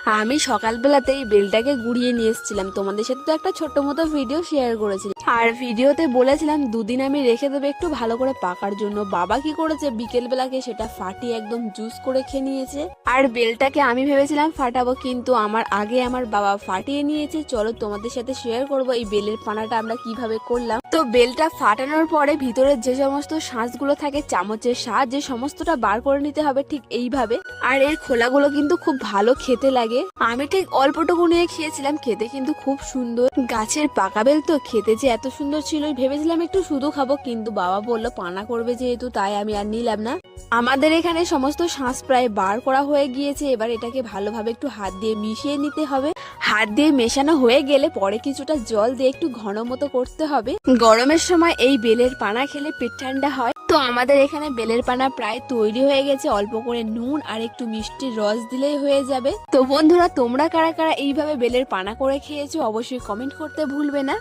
আমি সকালবেলাতেই বেলটাকে গুড়িয়ে নিয়ে এসেছিলাম, তোমাদের সাথে তো একটা ছোট্ট মতো ভিডিও শেয়ার করেছিলাম। আর ভিডিওতে বলেছিলাম দুদিন আমি রেখে দেবো একটু ভালো করে পাকার জন্য। বাবা কি করেছে, বিকেল বেলাকে সেটা ফাটিয়ে একদম জুস করে খেয়ে নিয়েছে। আর বেলটাকে আমি ভেবেছিলাম ফাটাবো, কিন্তু আমার আগে আমার বাবা ফাটিয়ে নিয়েছে। চলো তোমাদের সাথে শেয়ার করবো এই বেলের পানাটা আমরা কিভাবে করলাম। তো বেলটা ফাটানোর পরে ভিতরের যে সমস্ত শাঁসগুলো থাকে চামচের সাহায্যে সমস্তটা বার করে নিতে হবে ঠিক এইভাবে। আর এর খোলাগুলো কিন্তু খুব ভালো খেতে লাগে। আমি ঠিক অল্পটুকু নিয়ে খেয়েছিলাম, খেতে কিন্তু খুব সুন্দর। গাছের পাকা বেল তো খেতে যে এত সুন্দর ছিল, ভেবেছিলাম একটু শুধু খাবো, কিন্তু বাবা বললো পানা করবে যেহেতু, তাই আমি আর নিলাম না। আমাদের এখানে সমস্ত শাঁস প্রায় বার করা হয়ে গিয়েছে। এবার এটাকে ভালোভাবে একটু হাত দিয়ে মিশিয়ে নিতে হবে। হাত দিয়ে মেশানো হয়ে গেলে পরে কিছুটা জল দিয়ে একটু ঘন মতো করতে হবে। গরমের সময় এই বেলের পানা খেলে পেট ঠান্ডা হয়। তো আমাদের এখানে বেলের পানা প্রায় তৈরি হয়ে গেছে, অল্প করে নুন আর একটু মিষ্টির রস দিলেই হয়ে যাবে। তো বন্ধুরা, তোমরা কারা কারা এইভাবে বেলের পানা করে খেয়েছো অবশ্যই কমেন্ট করতে ভুলবে না।